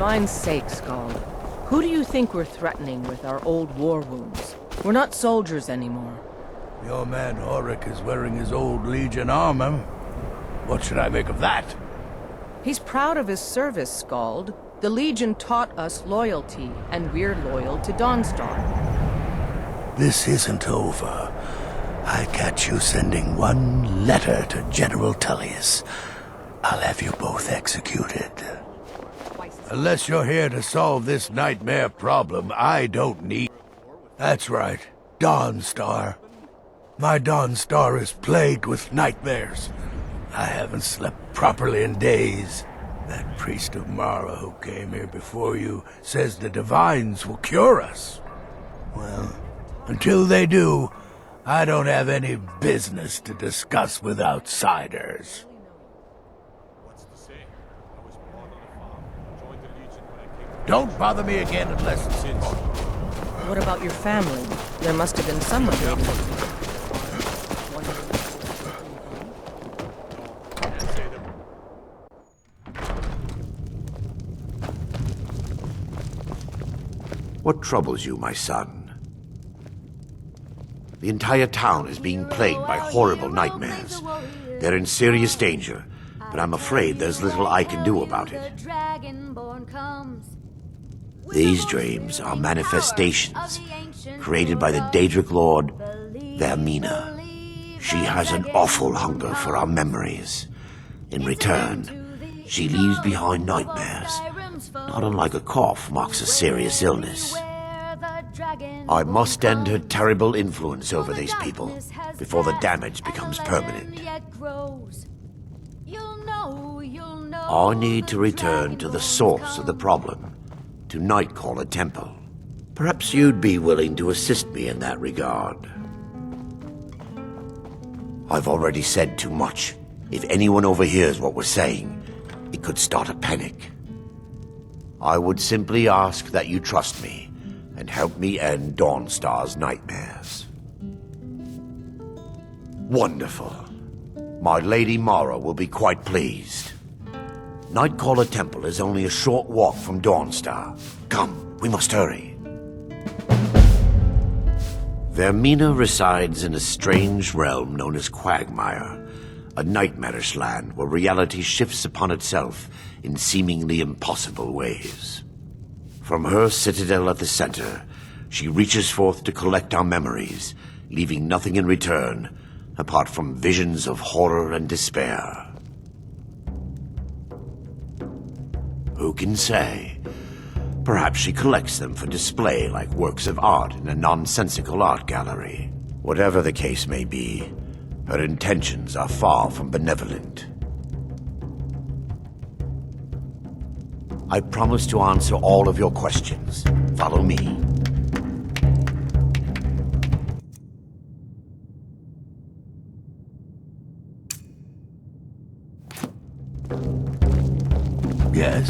divine's sake, Skald, who do you think we're threatening with our old war wounds? We're not soldiers anymore. Your man Auric is wearing his old Legion armor. What should I make of that? He's proud of his service, Skald. The Legion taught us loyalty, and we're loyal to Dawnstar. This isn't over. I catch you sending one letter to General Tullius. I'll have you both executed. Unless you're here to solve this nightmare problem, I don't need... That's right, Dawnstar. My Dawnstar is plagued with nightmares. I haven't slept properly in days. That priest of Mara who came here before you says the divines will cure us. Well, until they do, I don't have any business to discuss with outsiders. Don't bother me again unless it's important. What about your family? There must have been someone here. What troubles you, my son? The entire town is being plagued by horrible nightmares. They're in serious danger, but I'm afraid there's little I can do about it. These dreams are manifestations created by the Daedric Lord, Vermina. She has an awful hunger for our memories. In return, she leaves behind nightmares. Not unlike a cough marks a serious illness. I must end her terrible influence over these people before the damage becomes permanent. I need to return to the source of the problem, to Nightcaller Temple. Perhaps you'd be willing to assist me in that regard. I've already said too much. If anyone overhears what we're saying, it could start a panic. I would simply ask that you trust me and help me end Dawnstar's nightmares. Wonderful. My Lady Mara will be quite pleased. Nightcaller Temple is only a short walk from Dawnstar. Come, we must hurry. Vermina resides in a strange realm known as Quagmire, a nightmarish land where reality shifts upon itself in seemingly impossible ways. From her citadel at the center, she reaches forth to collect our memories, leaving nothing in return apart from visions of horror and despair. Who can say? Perhaps she collects them for display like works of art in a nonsensical art gallery. Whatever the case may be, her intentions are far from benevolent. I promise to answer all of your questions. Follow me. Yes?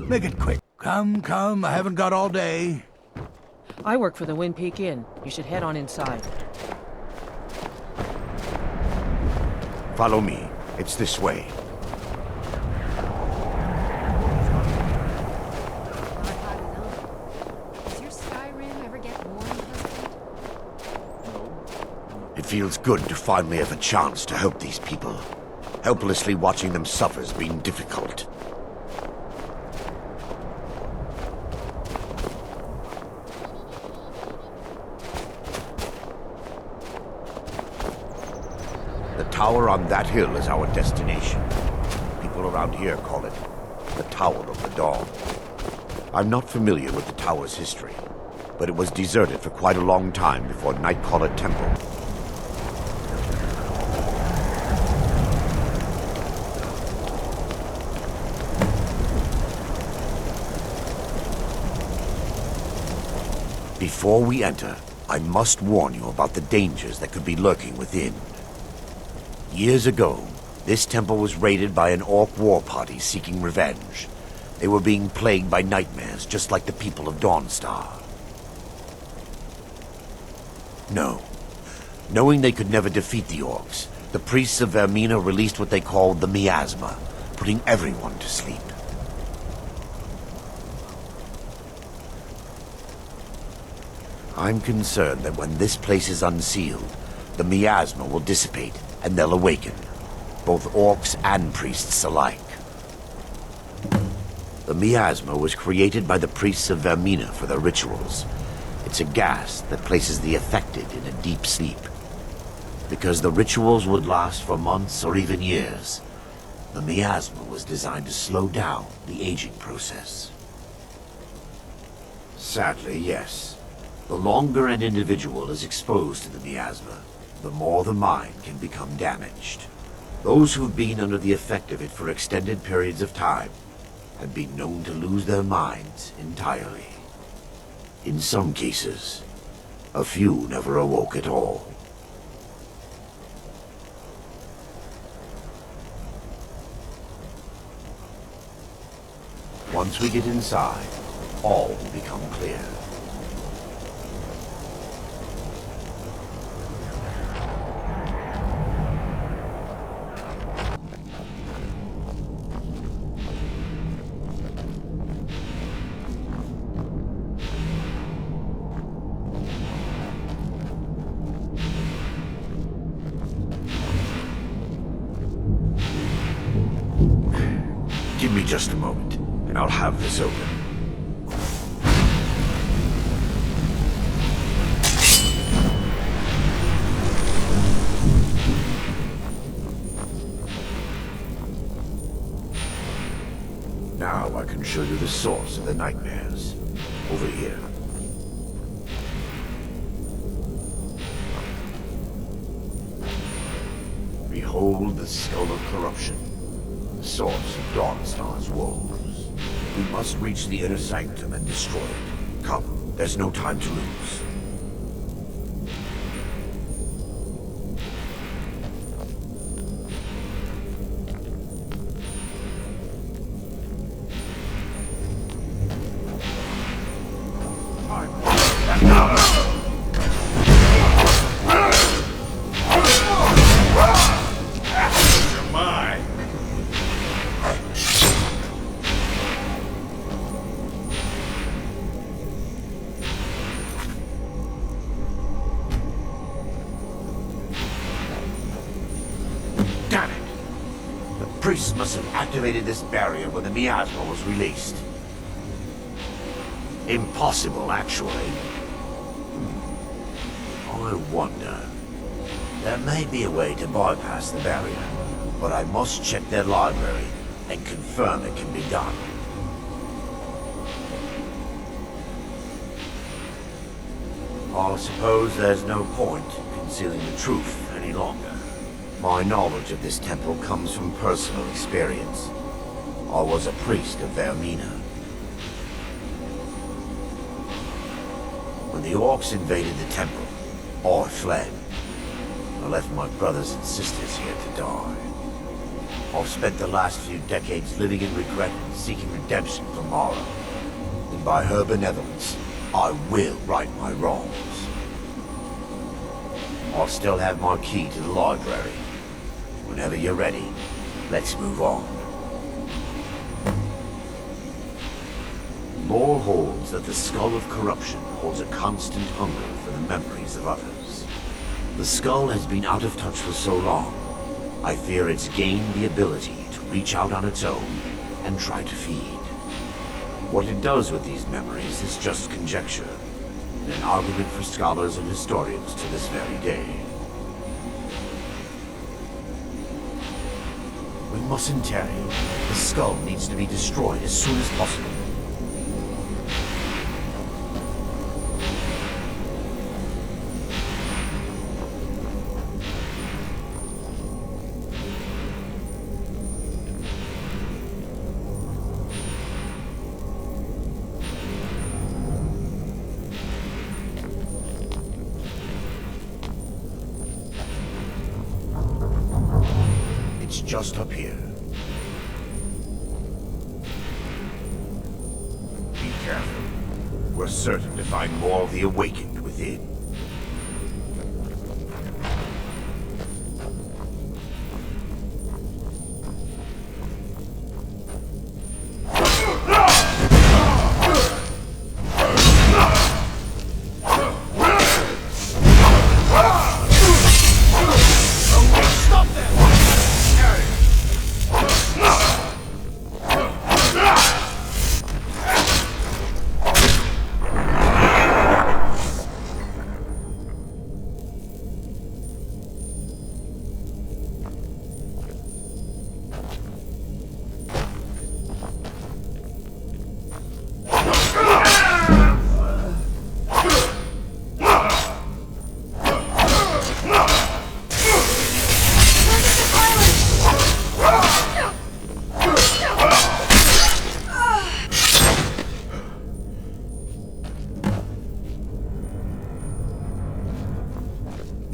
Make it quick. Come, I haven't got all day. I work for the Wind Peak Inn. You should head on inside. Follow me. It's this way. Does your Skyrim ever get warm, husband? It feels good to finally have a chance to help these people. Helplessly watching them suffer has been difficult. The tower on that hill is our destination. People around here call it the Tower of the Dawn. I'm not familiar with the tower's history, but it was deserted for quite a long time before Nightcaller Temple. Before we enter, I must warn you about the dangers that could be lurking within. Years ago, this temple was raided by an orc war party seeking revenge. They were being plagued by nightmares, just like the people of Dawnstar. No, Knowing they could never defeat the orcs, the priests of Vermina released what they called the miasma, putting everyone to sleep. I'm concerned that when this place is unsealed, the miasma will dissipate and they'll awaken, both orcs and priests alike. The miasma was created by the priests of Vermina for their rituals. It's a gas that places the affected in a deep sleep. Because the rituals would last for months or even years, the miasma was designed to slow down the aging process. Sadly, yes. The longer an individual is exposed to the miasma, the more the mind can become damaged. Those who've been under the effect of it for extended periods of time have been known to lose their minds entirely. In some cases, a few never awoke at all. Once we get inside, all will become clear. Give me just a moment, and I'll have this open. Now I can show you the source of the nightmares. Over here. Behold the Skull of Corruption, the source of Dawnstar's woes. We must reach the inner sanctum and destroy it. Come, there's no time to lose. Damn it! The priests must have activated this barrier when the miasma was released. Impossible, actually. I wonder. There may be a way to bypass the barrier, but I must check their library and confirm it can be done. I suppose there's no point concealing the truth any longer. My knowledge of this temple comes from personal experience. I was a priest of Vermina. When the orcs invaded the temple, I fled. I left my brothers and sisters here to die. I've spent the last few decades living in regret and seeking redemption from Mara. And by her benevolence, I will right my wrongs. I'll still have my key to the library. Whenever you're ready, let's move on. Lore holds that the Skull of Corruption holds a constant hunger for the memories of others. The skull has been out of touch for so long, I fear it's gained the ability to reach out on its own and try to feed. What it does with these memories is just conjecture, and an argument for scholars and historians to this very day. We mustn't tarry. The skull needs to be destroyed as soon as possible. It's just up here. Be careful. We're certain to find more of the awakened within.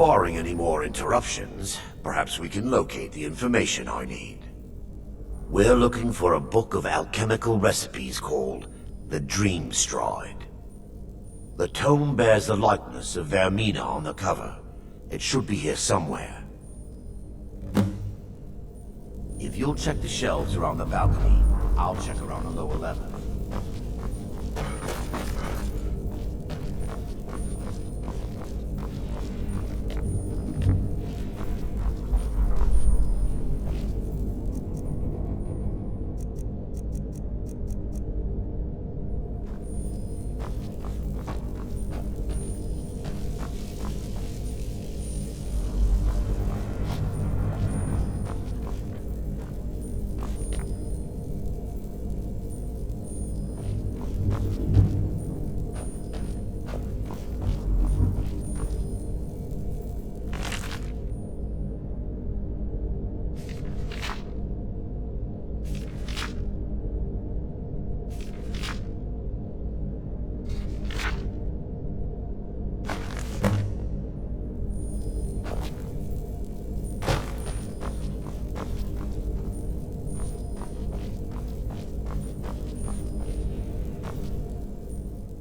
barring any more interruptions, perhaps we can locate the information I need. We're looking for a book of alchemical recipes called the Dream Stride. The tome bears the likeness of Vermina on the cover. It should be here somewhere. If you'll check the shelves around the balcony, I'll check around the lower level.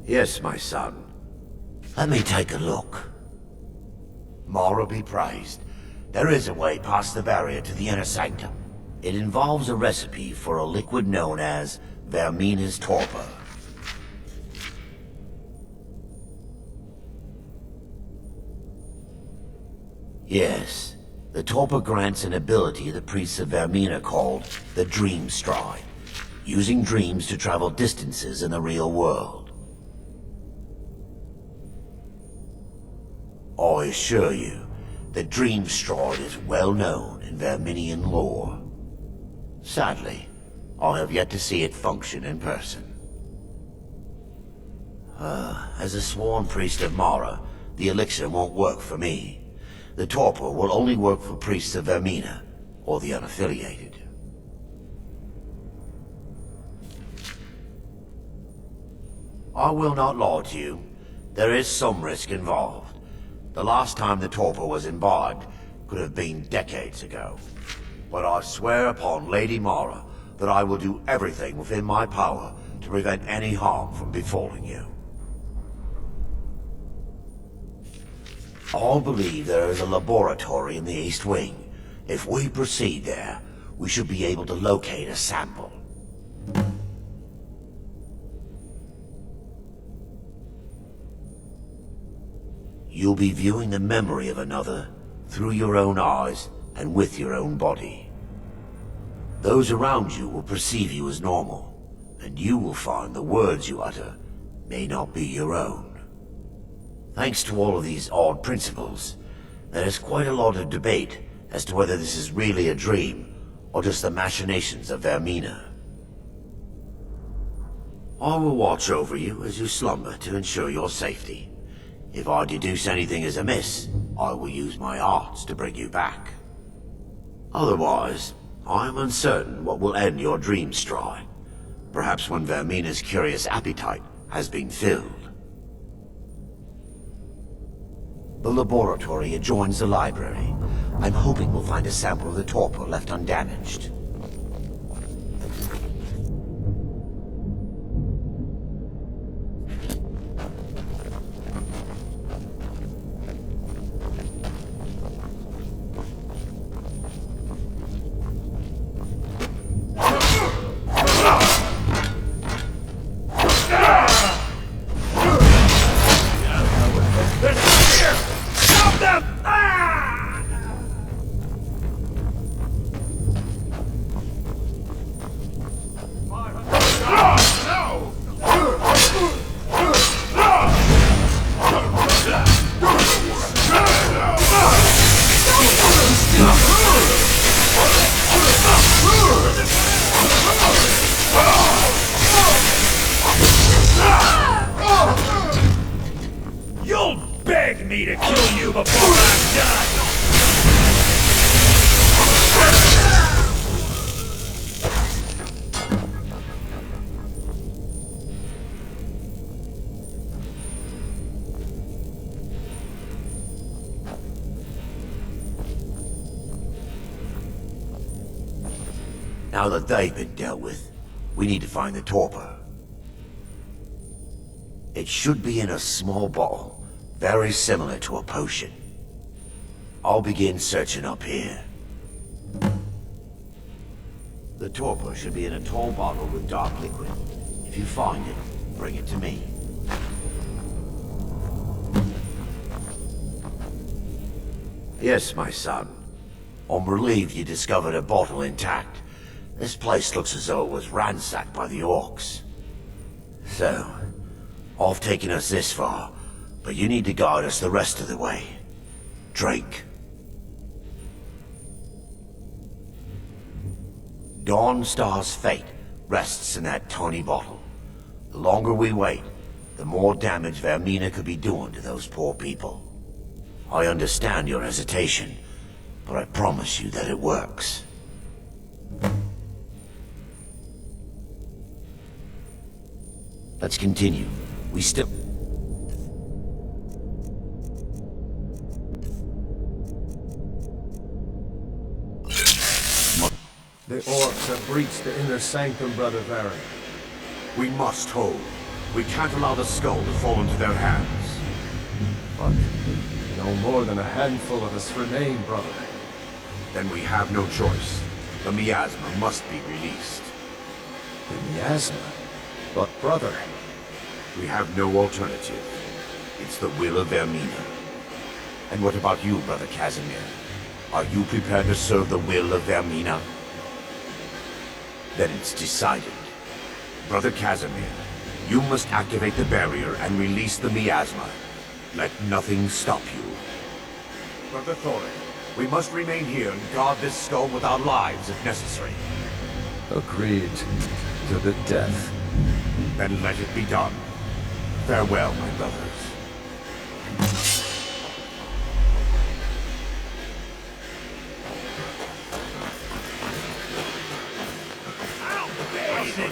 Yes, my son. Let me take a look. Mara be praised. There is a way past the barrier to the inner sanctum. It involves a recipe for a liquid known as Vermina's torpor. Yes, the torpor grants an ability the priests of Vermina called the Dream Stride, using dreams to travel distances in the real world. I assure you, the Dream Stride is well known in Verminian lore. Sadly, I have yet to see it function in person. As a sworn priest of Mara, the elixir won't work for me. The torpor will only work for priests of Vermina, or the unaffiliated. I will not lie to you. There is some risk involved. The last time the torpor was imbibed could have been decades ago. But I swear upon Lady Mara that I will do everything within my power to prevent any harm from befalling you. I believe there is a laboratory in the East Wing. If we proceed there, we should be able to locate a sample. You'll be viewing the memory of another through your own eyes and with your own body. Those around you will perceive you as normal, and you will find the words you utter may not be your own. Thanks to all of these odd principles, there is quite a lot of debate as to whether this is really a dream or just the machinations of Vermina. I will watch over you as you slumber to ensure your safety. If I deduce anything is amiss, I will use my arts to bring you back. Otherwise, I am uncertain what will end your dream stride. Perhaps when Vermina's curious appetite has been filled. The laboratory adjoins the library. I'm hoping we'll find a sample of the torpor left undamaged. Now that they've been dealt with, we need to find the torpor. It should be in a small bottle, very similar to a potion. I'll begin searching up here. The torpor should be in a tall bottle with dark liquid. If you find it, bring it to me. Yes, my son. I'm relieved you discovered a bottle intact. This place looks as though it was ransacked by the orcs. So, I've taken us this far, but you need to guide us the rest of the way. Drake. Dawnstar's fate rests in that tiny bottle. The longer we wait, the more damage Vermina could be doing to those poor people. I understand your hesitation, but I promise you that it works. Let's continue. We still... The orcs have breached the inner sanctum, Brother Varric. We must hold. We can't allow the skull to fall into their hands. But no more than a handful of us remain, brother. Then we have no choice. The miasma must be released. The miasma? But brother... We have no alternative. It's the will of Vermina. And what about you, Brother Casimir? Are you prepared to serve the will of Vermina? Then it's decided. Brother Casimir, you must activate the barrier and release the miasma. Let nothing stop you. Brother Thorin, we must remain here and guard this skull with our lives if necessary. Agreed. To the death. Then let it be done. Farewell, my brothers.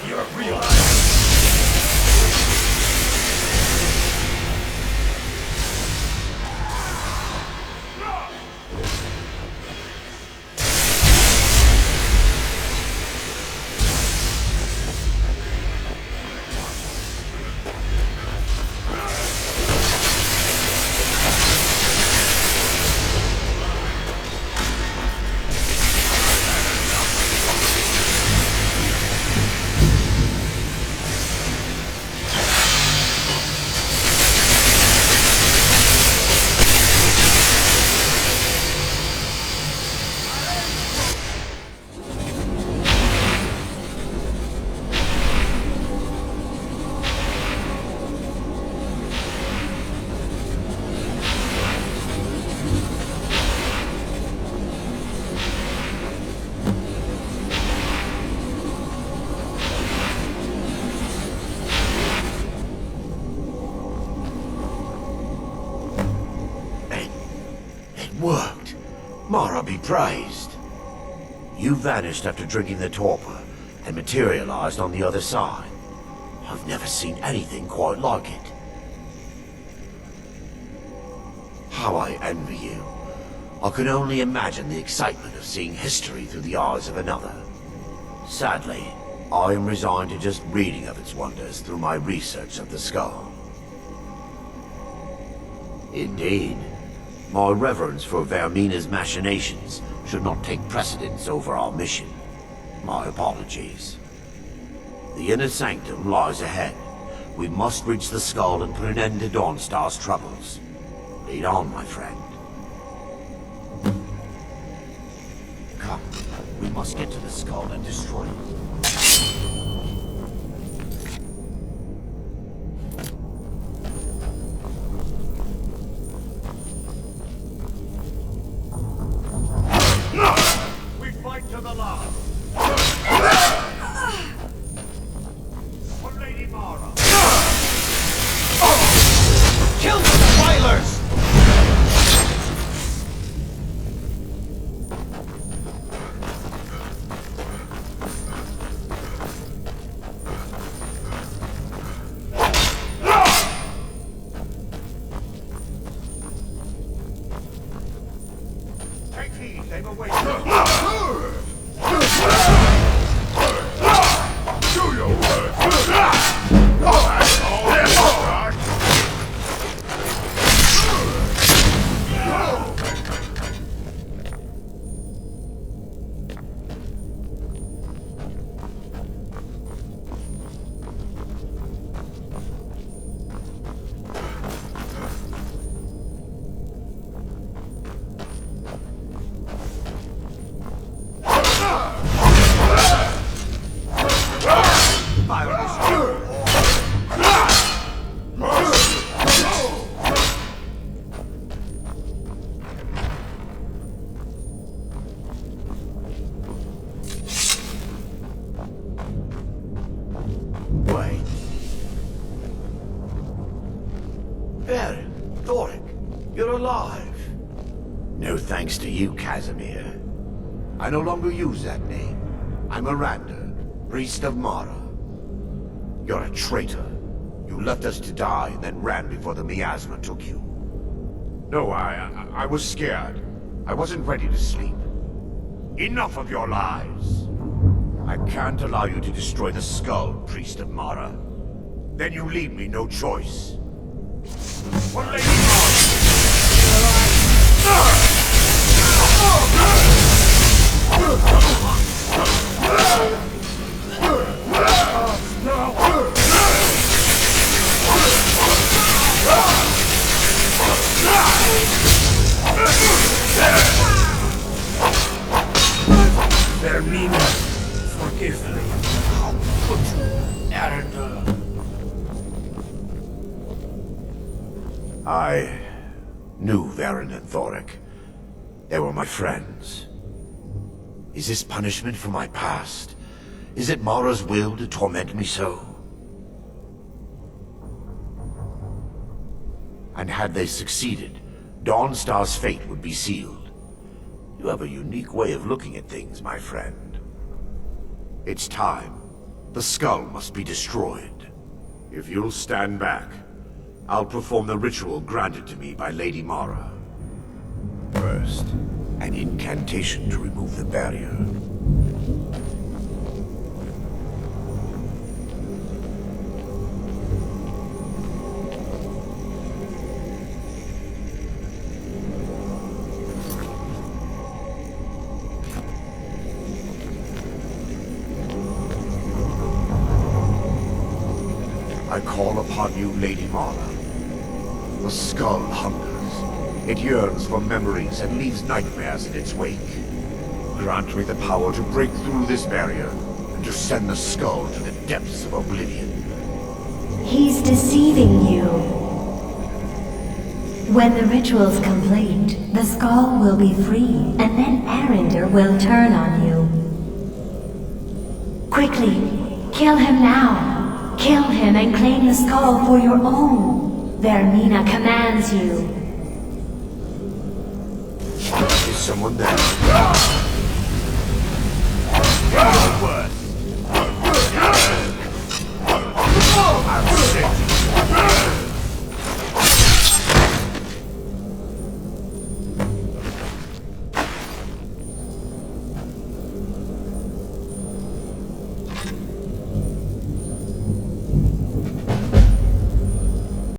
You're real. Worked. Mara be praised. You vanished after drinking the torpor and materialized on the other side. I've never seen anything quite like it. How I envy you. I can only imagine the excitement of seeing history through the eyes of another. Sadly, I am resigned to just reading of its wonders through my research of the skull. Indeed. My reverence for Vermina's machinations should not take precedence over our mission. My apologies. The inner sanctum lies ahead. We must reach the skull and put an end to Dawnstar's troubles. Lead on, my friend. Come, we must get to the skull and destroy it. To the last. For Lady Mara. Kill the defilers! alive. No thanks to you, Casimir. I no longer use that name. I'm Miranda, priest of Mara. You're a traitor. You left us to die and then ran before the miasma took you. No, I was scared. I wasn't ready to sleep. Enough of your lies. I can't allow you to destroy the skull, priest of Mara. Then you leave me no choice. What Lady Vermina, forgive me. How could you, Arendelle? I knew Varen and Thoric. They were my friends. Is this punishment for my past? Is it Mara's will to torment me so? And had they succeeded, Dawnstar's fate would be sealed. You have a unique way of looking at things, my friend. It's time. The skull must be destroyed. If you'll stand back, I'll perform the ritual granted to me by Lady Mara. First, an incantation to remove the barrier. I call upon you, Lady Mara. The skull hungers. It yearns for memories and leaves nightmares in its wake. Grant me the power to break through this barrier and to send the skull to the depths of oblivion. He's deceiving you. When the ritual's complete, the skull will be free, and then Arender will turn on you. Quickly, kill him now. Kill him and claim the skull for your own. Vermina commands you. Is someone there?